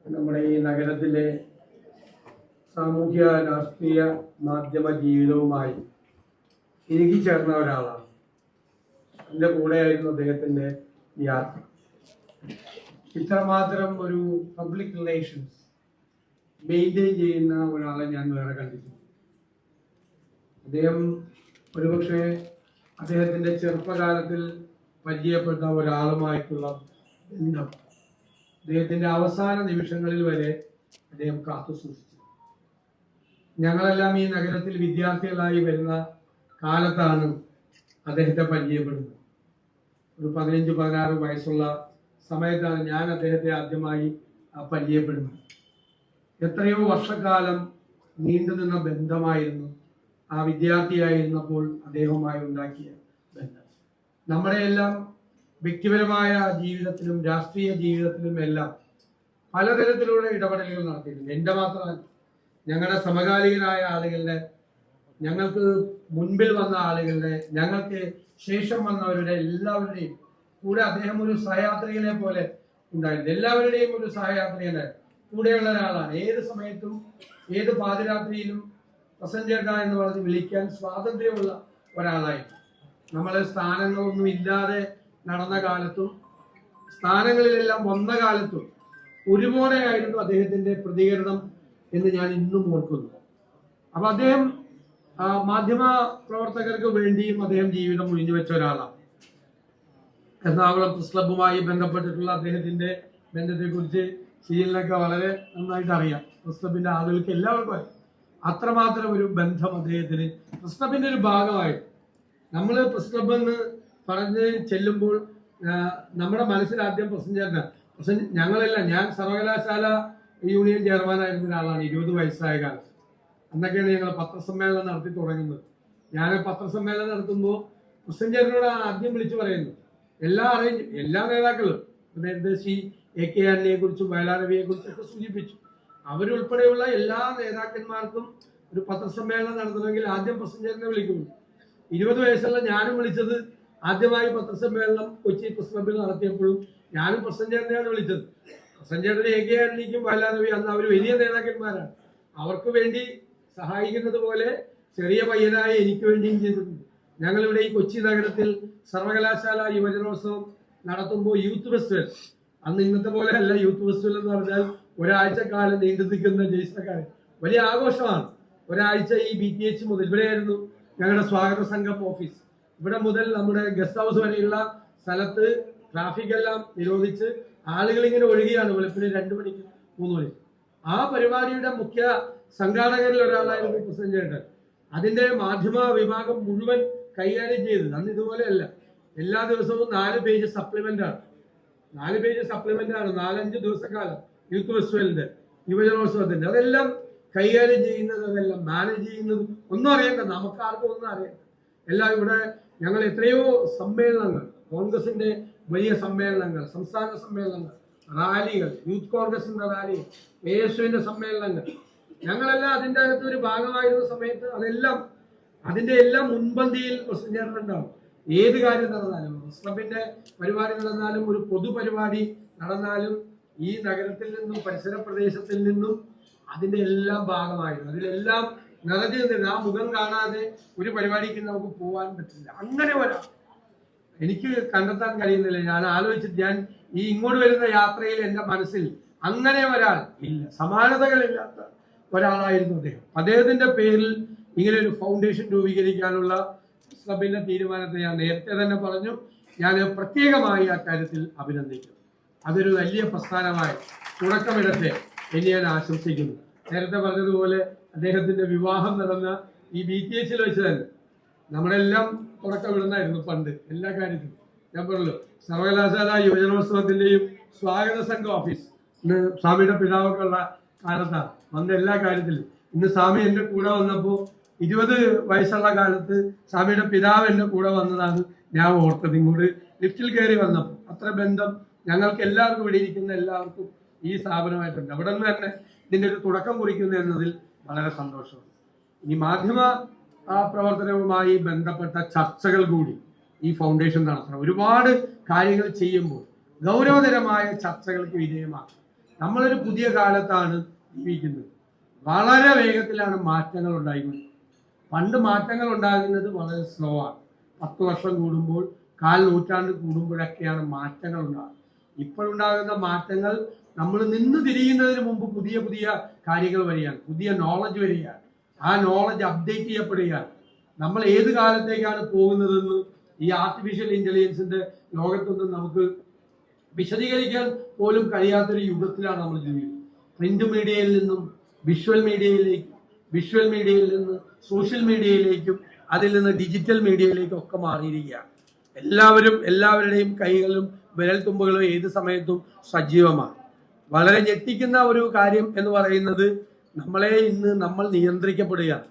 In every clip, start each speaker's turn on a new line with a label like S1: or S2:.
S1: നമ്മുടെ ഈ നഗരത്തിലെ സാമൂഹ്യ രാഷ്ട്രീയ മാധ്യമ ജീവിതവുമായി ഇഴുകിച്ചേർന്ന ഒരാളാണ്. എൻ്റെ കൂടെയായിരുന്നു അദ്ദേഹത്തിൻ്റെ യാത്ര. ഇത്രമാത്രം ഒരു പബ്ലിക് റിലേഷൻസ് മെയിൻറ്റെയിൻ ചെയ്യുന്ന ഒരാളെ ഞാൻ വേറെ കണ്ടിട്ടുണ്ട്. അദ്ദേഹം ഒരുപക്ഷെ അദ്ദേഹത്തിൻ്റെ ചെറുപ്പകാലത്തിൽ പരിചയപ്പെട്ട ഒരാളുമായിട്ടുള്ള ബന്ധം അദ്ദേഹത്തിൻ്റെ അവസാന നിമിഷങ്ങളിൽ വരെ അദ്ദേഹം കാത്തു സൂക്ഷിച്ചു. ഞങ്ങളെല്ലാം ഈ നഗരത്തിൽ വിദ്യാർത്ഥികളായി വരുന്ന കാലത്താണ് അദ്ദേഹത്തെ പരിചയപ്പെടുന്നത്. ഒരു 15-16 വയസ്സുള്ള സമയത്താണ് ഞാൻ അദ്ദേഹത്തെ ആദ്യമായി പരിചയപ്പെടുന്നത്. എത്രയോ വർഷക്കാലം നീണ്ടുനിന്ന ബന്ധമായിരുന്നു ആ വിദ്യാർത്ഥിയായിരുന്നപ്പോൾ അദ്ദേഹവുമായി ഉണ്ടാക്കിയ ബന്ധം. നമ്മുടെയെല്ലാം വ്യക്തിപരമായ ജീവിതത്തിലും രാഷ്ട്രീയ ജീവിതത്തിലും എല്ലാം പലതരത്തിലുള്ള ഇടപെടലുകൾ നടത്തിയിട്ടുണ്ട്. എൻ്റെ മാത്രമല്ല, ഞങ്ങളുടെ സമകാലികരായ ആളുകളുടെ, ഞങ്ങൾക്ക് മുൻപിൽ വന്ന ആളുകളുടെ, ഞങ്ങൾക്ക് ശേഷം വന്നവരുടെ എല്ലാവരുടെയും കൂടെ അദ്ദേഹം ഒരു സഹയാത്രികനെ പോലെ ഉണ്ടായിരുന്നു. എല്ലാവരുടെയും ഒരു സഹയാത്രികനെ കൂടെയുള്ള ഒരാളാണ്. ഏത് സമയത്തും ഏത് പാതിരാത്രിയിലും പ്രസഞ്ചേട്ട എന്ന് പറഞ്ഞ് വിളിക്കാൻ സ്വാതന്ത്ര്യമുള്ള ഒരാളായിരുന്നു. നമ്മളെ സ്ഥാനങ്ങളൊന്നും ഇല്ലാതെ നടന്ന കാലത്തും സ്ഥാനങ്ങളിലെല്ലാം വന്ന കാലത്തും ഒരുപോലെയായിരുന്നു അദ്ദേഹത്തിന്റെ പ്രതികരണം എന്ന് ഞാൻ ഇന്നും ഓർക്കുന്നു. അപ്പൊ അദ്ദേഹം മാധ്യമ പ്രവർത്തകർക്ക് വേണ്ടിയും അദ്ദേഹം ജീവിതം ഒഴിഞ്ഞു വെച്ച ഒരാളാണ്. എറണാകുളം പ്രസ് ക്ലബ്ബുമായി ബന്ധപ്പെട്ടിട്ടുള്ള അദ്ദേഹത്തിന്റെ ബന്ധത്തെക്കുറിച്ച് സീലിനൊക്കെ വളരെ നന്നായിട്ട് അറിയാം. പ്രസ് ക്ലബിന്റെ ആളുകൾക്ക് എല്ലാവർക്കും അറിയാം. അത്രമാത്രം ഒരു ബന്ധം അദ്ദേഹത്തിന് പ്രസ് ക്ലബിന്റെ ഒരു ഭാഗമായി. നമ്മൾ പ്രസ് ക്ലബ് എന്ന് പറഞ്ഞ് ചെല്ലുമ്പോൾ നമ്മുടെ മനസ്സിൽ ആദ്യം ഞങ്ങളെല്ലാം, ഞാൻ സർവകലാശാല യൂണിയൻ ചെയർമാനായിരുന്ന ഒരാളാണ് 20 വയസ്സായ കാലത്ത്. അന്നൊക്കെയാണ് ഞങ്ങൾ പത്രസമ്മേളനം നടത്തി തുടങ്ങുന്നത്. ഞാൻ പത്രസമ്മേളനം നടത്തുമ്പോൾ പ്രസഞ്ചേട്ടനോട് ആദ്യം വിളിച്ചു പറയുന്നു, എല്ലാ നേതാക്കളും നേരത്തെ ശ്രീ AK ആന്റണിയെ കുറിച്ചും വയലാരവിയെ കുറിച്ചൊക്കെ സൂചിപ്പിച്ചു. അവരുൾപ്പെടെയുള്ള എല്ലാ നേതാക്കന്മാർക്കും ഒരു പത്രസമ്മേളനം നടത്തണമെങ്കിൽ ആദ്യം പ്രസഞ്ചേട്ടനെ വിളിക്കുന്നു. 20 വയസ്സുള്ള ഞാനും വിളിച്ചത് ആദ്യമായി പത്രസമ്മേളനം കൊച്ചി പ്രസ് ക്ലബിൽ നടത്തിയപ്പോഴും ഞാനും പ്രസഞ്ചേട്ടനെയാണ് വിളിച്ചത്. പ്രസഞ്ചേട്ടന് AK ആന്റണിക്കും വയലാരവി അന്ന് അവർ വലിയ നേതാക്കന്മാരാണ്. അവർക്ക് വേണ്ടി സഹായിക്കുന്നത് പോലെ ചെറിയ പയ്യനായി എനിക്ക് വേണ്ടിയും ചെയ്തിട്ടുണ്ട്. ഞങ്ങളിവിടെ ഈ കൊച്ചി നഗരത്തിൽ സർവകലാശാല യുവജനോത്സവം നടത്തുമ്പോൾ യൂത്ത് ഫെസ്റ്റിവൽ, അന്ന് ഇന്നത്തെ പോലെ അല്ല. യൂത്ത് ഫെസ്റ്റിവൽ എന്ന് പറഞ്ഞാൽ ഒരാഴ്ചക്കാലം നീണ്ടു നിൽക്കുന്ന ജയിച്ചക്കാരൻ വലിയ ആഘോഷമാണ്. ഒരാഴ്ച ഈ BTH മുതൽ, ഇവിടെയായിരുന്നു ഞങ്ങളുടെ സ്വാഗത സംഘം ഓഫീസ്. ഇവിടെ മുതൽ നമ്മുടെ ഗസ്റ്റ് ഹൗസ് വരെയുള്ള സ്ഥലത്ത് ട്രാഫിക് എല്ലാം നിരോധിച്ച് ആളുകൾ ഇങ്ങനെ ഒഴുകിയാണ്. വെളുപ്പിന് 2 മണിക്ക് 3 മണിക്ക്. ആ പരിപാടിയുടെ മുഖ്യ സംഘാടകരിൽ ഒരാളായിരുന്നു പ്രസഞ്ചേട്ടൻ. അതിന്റെ മാധ്യമ വിഭാഗം മുഴുവൻ കൈകാര്യം ചെയ്തത് അന്ന് ഇതുപോലെയല്ല. എല്ലാ ദിവസവും 4 പേജ് സപ്ലിമെന്റ് ആണ്. 4-5 ദിവസക്കാലം യൂത്ത് ഫെസ്റ്റിവലിന്റെ, യുവജനോത്സവത്തിന്റെ, അതെല്ലാം കൈകാര്യം ചെയ്യുന്നത്, അതെല്ലാം മാനേജ് ചെയ്യുന്നത് ഒന്നും അറിയണ്ട, നമുക്കാർക്കും ഒന്നും അറിയണ്ട. എല്ലാം ഇവിടെ ഞങ്ങൾ എത്രയോ സമ്മേളനങ്ങൾ, കോൺഗ്രസിന്റെ വലിയ സമ്മേളനങ്ങൾ, സംസ്ഥാന സമ്മേളനങ്ങൾ, റാലികൾ, യൂത്ത് കോൺഗ്രസിന്റെ റാലികൾ, ASUവിന്റെ സമ്മേളനങ്ങൾ, ഞങ്ങളെല്ലാം അതിൻ്റെ അകത്ത് ഒരു ഭാഗമായിരുന്ന സമയത്ത് അതിന്റെ എല്ലാം മുൻപന്തിയിൽ പ്രസഞ്ചേട്ടനുണ്ടാവും. ഏത് കാര്യം നടന്നാലും, പ്രസ് ക്ലബിന്റെ പരിപാടി നടന്നാലും, ഒരു പൊതുപരിപാടി നടന്നാലും, ഈ നഗരത്തിൽ നിന്നും പരിസര പ്രദേശത്തിൽ നിന്നും അതിന്റെ എല്ലാം ഭാഗമായിരുന്നു. അതിലെല്ലാം നിറഞ്ഞു നിന്നിരുന്നു. ആ മുഖം കാണാതെ ഒരു പരിപാടിക്ക് നമുക്ക് പോകാൻ പറ്റില്ല. അങ്ങനെ ഒരാൾ എനിക്ക് കണ്ടെത്താൻ കഴിയുന്നില്ല. ഞാൻ ആലോചിച്ചിട്ട്, ഞാൻ ഈ ഇങ്ങോട്ട് വരുന്ന യാത്രയിൽ എൻ്റെ മനസ്സിൽ അങ്ങനെ ഒരാൾ ഇല്ല, സമാനതകളില്ലാത്ത ഒരാളായിരുന്നു അദ്ദേഹം. അദ്ദേഹത്തിന്റെ പേരിൽ ഇങ്ങനെ ഒരു ഫൗണ്ടേഷൻ രൂപീകരിക്കാനുള്ള ക്ലബിന്റെ തീരുമാനത്തെ ഞാൻ നേരത്തെ തന്നെ പറഞ്ഞു. ഞാൻ പ്രത്യേകമായി ആ കാര്യത്തിൽ അഭിനന്ദിക്കുന്നു. അതൊരു വലിയ പ്രസ്ഥാനമായി തുടക്കമിടത്തെ എന്ന് ഞാൻ ആശംസിക്കുന്നു. നേരത്തെ പറഞ്ഞതുപോലെ അദ്ദേഹത്തിന്റെ വിവാഹം നടന്ന ഈ BTHൽ വെച്ച് തന്നെ നമ്മളെല്ലാം തുടക്കമിടുന്നായിരുന്നു പണ്ട് എല്ലാ കാര്യത്തിലും. ഞാൻ പറഞ്ഞല്ലോ, സർവകലാശാല യുവജനോത്സവത്തിന്റെയും സ്വാഗത സംഘ ഓഫീസ് ഇന്ന് സ്വാമിയുടെ പിതാവൊക്കെ ഉള്ള കാലത്താണ് വന്ന എല്ലാ കാര്യത്തിലും. ഇന്ന് സ്വാമി എൻ്റെ കൂടെ വന്നപ്പോൾ 20 വയസ്സുള്ള കാലത്ത് സ്വാമിയുടെ പിതാവ് എൻ്റെ കൂടെ വന്നതാണ് ഞാൻ ഓർത്തത്. ഇങ്ങോട്ട് ലിഫ്റ്റിൽ കയറി വന്നപ്പോൾ അത്ര ബന്ധം ഞങ്ങൾക്ക് എല്ലാവർക്കും, ഇവിടെ ഇരിക്കുന്ന എല്ലാവർക്കും ഈ സ്ഥാപനമായിട്ടുണ്ട്. അവിടെ നിന്ന് തന്നെ ഇതിൻ്റെ ഒരു തുടക്കം കുറിക്കുന്നു എന്നതിൽ വളരെ സന്തോഷമാണ്. ഈ മാധ്യമ പ്രവർത്തനവുമായി ബന്ധപ്പെട്ട ചർച്ചകൾ കൂടി ഈ ഫൗണ്ടേഷൻ നടത്തണം. ഒരുപാട് കാര്യങ്ങൾ ചെയ്യുമ്പോൾ ഗൗരവതരമായ ചർച്ചകൾക്ക് വിധേയമാക്കണം. നമ്മളൊരു പുതിയ കാലത്താണ് ജീവിക്കുന്നത്. വളരെ വേഗത്തിലാണ് മാറ്റങ്ങൾ ഉണ്ടായിക്കൊണ്ടിരിക്കുന്നത്. പണ്ട് മാറ്റങ്ങൾ ഉണ്ടാകുന്നത് വളരെ സ്ലോ ആണ്. 10 വർഷം കൂടുമ്പോൾ, 1/4 നൂറ്റാണ്ട് കൂടുമ്പോഴൊക്കെയാണ് മാറ്റങ്ങൾ ഉണ്ടാകുന്നത്. ഇപ്പോഴുണ്ടാകുന്ന മാറ്റങ്ങൾ നമ്മൾ നിന്ന് തിരിയുന്നതിന് മുമ്പ് പുതിയ പുതിയ കാര്യങ്ങൾ വരികയാണ്, പുതിയ നോളജ് വരികയാണ്. ആ നോളജ് അപ്ഡേറ്റ് ചെയ്യപ്പെടുകയാണ്. നമ്മൾ ഏത് കാലത്തേക്കാണ് പോകുന്നതെന്ന് ഈ ആർട്ടിഫിഷ്യൽ ഇന്റലിജൻസിന്റെ ലോകത്തൊന്നും നമുക്ക് വിശദീകരിക്കാൻ പോലും കഴിയാത്തൊരു യുഗത്തിലാണ് നമ്മൾ ജീവിക്കുന്നത്. പ്രിന്റ് മീഡിയയിൽ നിന്നും വിഷ്വൽ മീഡിയയിൽ നിന്ന് സോഷ്യൽ മീഡിയയിലേക്കും അതിൽ നിന്ന് ഡിജിറ്റൽ മീഡിയയിലേക്കും ഒക്കെ മാറിയിരിക്കുകയാണ്. എല്ലാവരുടെയും കൈകളും വിരൽത്തുമ്പുകളും ഏത് സമയത്തും സജീവമാണ്. വളരെ ഞെട്ടിക്കുന്ന ഒരു കാര്യം എന്ന് പറയുന്നത് നമ്മൾ നിയന്ത്രിക്കപ്പെടുകയാണ്.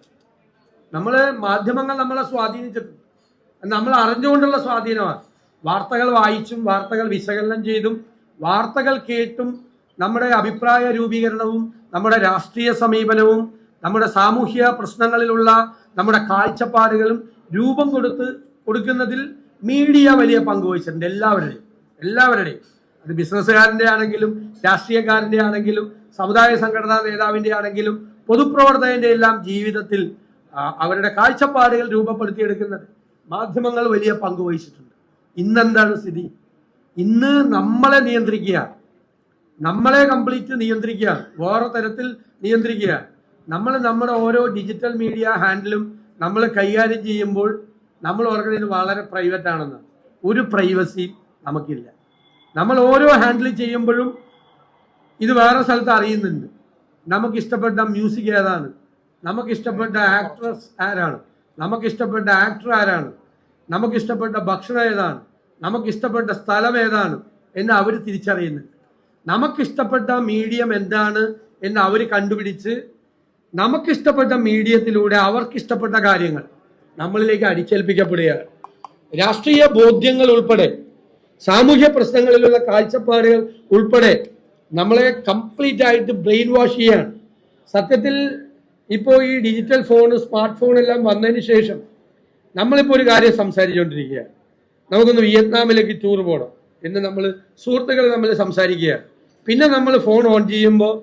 S1: മാധ്യമങ്ങൾ നമ്മളെ സ്വാധീനിച്ചിട്ടുണ്ട്. നമ്മൾ അറിഞ്ഞുകൊണ്ടുള്ള സ്വാധീനമാണ്. വാർത്തകൾ വായിച്ചും വാർത്തകൾ വിശകലനം ചെയ്തും വാർത്തകൾ കേട്ടും നമ്മുടെ അഭിപ്രായ രൂപീകരണവും നമ്മുടെ രാഷ്ട്രീയ സമീപനവും നമ്മുടെ സാമൂഹ്യ പ്രശ്നങ്ങളിലുള്ള നമ്മുടെ കാഴ്ചപ്പാടുകളും രൂപം കൊടുക്കുന്നതിൽ മീഡിയ വലിയ പങ്ക് വഹിച്ചിട്ടുണ്ട്. എല്ലാവരുടെയും അത് ബിസിനസ്സുകാരൻ്റെ ആണെങ്കിലും രാഷ്ട്രീയക്കാരൻ്റെ ആണെങ്കിലും സമുദായ സംഘടനാ നേതാവിൻ്റെ ആണെങ്കിലും പൊതുപ്രവർത്തകന്റെ എല്ലാം ജീവിതത്തിൽ അവരുടെ കാഴ്ചപ്പാടുകൾ രൂപപ്പെടുത്തിയെടുക്കുന്നത് മാധ്യമങ്ങൾ വലിയ പങ്ക് വഹിച്ചിട്ടുണ്ട്. ഇന്നെന്താണ് സ്ഥിതി? ഇന്ന് നമ്മളെ കംപ്ലീറ്റ് നിയന്ത്രിക്കുക, വേറെ തരത്തിൽ നിയന്ത്രിക്കുക. നമ്മുടെ ഓരോ ഡിജിറ്റൽ മീഡിയ ഹാൻഡിലും നമ്മൾ കൈകാര്യം ചെയ്യുമ്പോൾ നമ്മൾ ഓർക്കുന്നത് വളരെ പ്രൈവറ്റ് ആണെന്ന്. ഒരു പ്രൈവസി നമുക്കില്ല. നമ്മൾ ഓരോ ഹാൻഡിൽ ചെയ്യുമ്പോഴും ഇത് വേറെ സ്ഥലത്ത് അറിയുന്നുണ്ട്. നമുക്കിഷ്ടപ്പെട്ട മ്യൂസിക് ഏതാണ്, നമുക്കിഷ്ടപ്പെട്ട ആക്ട്രസ് ആരാണ്, നമുക്കിഷ്ടപ്പെട്ട ആക്ടർ ആരാണ്, നമുക്കിഷ്ടപ്പെട്ട ഭക്ഷണം ഏതാണ്, നമുക്കിഷ്ടപ്പെട്ട സ്ഥലം ഏതാണ് എന്ന് അവർ തിരിച്ചറിയുന്നുണ്ട്. നമുക്കിഷ്ടപ്പെട്ട മീഡിയം എന്താണ് എന്ന് അവർ കണ്ടുപിടിച്ച് നമുക്കിഷ്ടപ്പെട്ട മീഡിയത്തിലൂടെ അവർക്കിഷ്ടപ്പെട്ട കാര്യങ്ങൾ നമ്മളിലേക്ക് അടിച്ചേൽപ്പിക്കപ്പെടുകയാണ്. രാഷ്ട്രീയ ബോധ്യങ്ങൾ ഉൾപ്പെടെ സാമൂഹ്യ പ്രശ്നങ്ങളിലുള്ള കാഴ്ചപ്പാടുകൾ ഉൾപ്പെടെ നമ്മളെ കംപ്ലീറ്റ് ആയിട്ട് ബ്രെയിൻ വാഷ് ചെയ്യാണ്. സത്യത്തിൽ ഇപ്പോൾ ഈ ഡിജിറ്റൽ സ്മാർട്ട് ഫോൺ എല്ലാം വന്നതിന് ശേഷം നമ്മളിപ്പോൾ ഒരു കാര്യം സംസാരിച്ചുകൊണ്ടിരിക്കുകയാണ്. നമുക്കൊന്ന് വിയറ്റ്നാമിലേക്ക് ടൂർ പോകണം എന്ന് സുഹൃത്തുക്കൾ നമ്മൾ സംസാരിക്കുകയാണ്. പിന്നെ നമ്മൾ ഫോൺ ഓൺ ചെയ്യുമ്പോൾ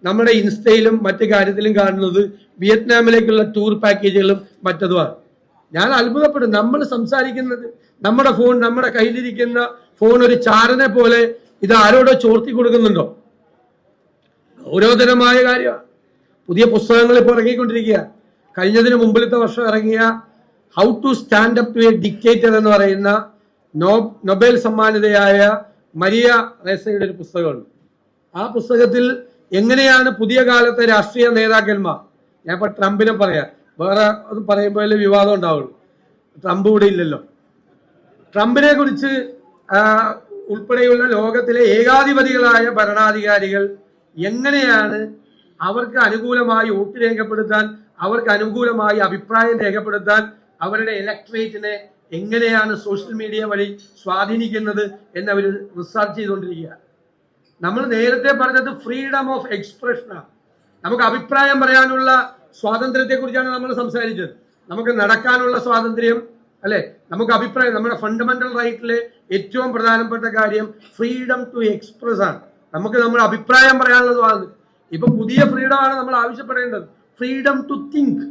S1: നമ്മുടെ ഇൻസ്റ്റയിലും മറ്റു കാര്യത്തിലും കാണുന്നത് വിയറ്റ്നാമിലേക്കുള്ള ടൂർ പാക്കേജുകളും മറ്റതുമാണ്. ഞാൻ അത്ഭുതപ്പെടും. നമ്മൾ സംസാരിക്കുന്നത് നമ്മുടെ കയ്യിലിരിക്കുന്ന ഫോൺ ഒരു ചാരനെ പോലെ ഇത് ആരോടോ ചോർത്തി കൊടുക്കുന്നുണ്ടോ? ഗൗരവതരമായ കാര്യമാണ്. പുതിയ പുസ്തകങ്ങൾ ഇപ്പോൾ ഇറങ്ങിക്കൊണ്ടിരിക്കുക. കഴിഞ്ഞതിന് മുമ്പിലത്തെ വർഷം ഇറങ്ങിയ how to stand up to a dictator എന്ന് പറയുന്ന നൊബേൽ സമ്മാനിതയായ മരിയ റേസയുടെ ഒരു പുസ്തകമുണ്ട്. ആ പുസ്തകത്തിൽ എങ്ങനെയാണ് പുതിയ കാലത്തെ രാഷ്ട്രീയ നേതാക്കന്മാർ, ഞാൻ ഇപ്പൊ ട്രംപിനെ പറയാം, വേറെ അത് പറയുമ്പോൾ വിവാദം ഉണ്ടാവുള്ളൂ, ട്രംപ് ഇവിടെ ഇല്ലല്ലോ, ട്രംപിനെ കുറിച്ച് ഉൾപ്പെടെയുള്ള ലോകത്തിലെ ഏകാധിപതികളായ ഭരണാധികാരികൾ എങ്ങനെയാണ് അവർക്ക് അനുകൂലമായി വോട്ട് രേഖപ്പെടുത്താൻ, അവർക്ക് അനുകൂലമായി അഭിപ്രായം രേഖപ്പെടുത്താൻ അവരുടെ ഇലക്ട്രേറ്റിനെ എങ്ങനെയാണ് സോഷ്യൽ മീഡിയ വഴി സ്വാധീനിക്കുന്നത് എന്ന് അവർ റിസർച്ച് ചെയ്തുകൊണ്ടിരിക്കുക. നമ്മൾ നേരത്തെ പറഞ്ഞത് ഫ്രീഡം ഓഫ് എക്സ്പ്രഷനാണ്. നമുക്ക് അഭിപ്രായം പറയാനുള്ള സ്വാതന്ത്ര്യത്തെ കുറിച്ചാണ് നമ്മൾ സംസാരിച്ചത്. നമുക്ക് നടക്കാനുള്ള സ്വാതന്ത്ര്യം, അല്ലെ? നമുക്ക് അഭിപ്രായം, നമ്മുടെ ഫണ്ടമെന്റൽ റൈറ്റിലെ ഏറ്റവും പ്രധാനപ്പെട്ട കാര്യം ഫ്രീഡം ടു എക്സ്പ്രസ് ആണ്. നമ്മുടെ അഭിപ്രായം പറയാനുള്ള സ്വാതന്ത്ര്യം. ഇപ്പൊ പുതിയ ഫ്രീഡമാണ് നമ്മൾ ആവശ്യപ്പെടേണ്ടത്, ഫ്രീഡം ടു തിങ്ക്.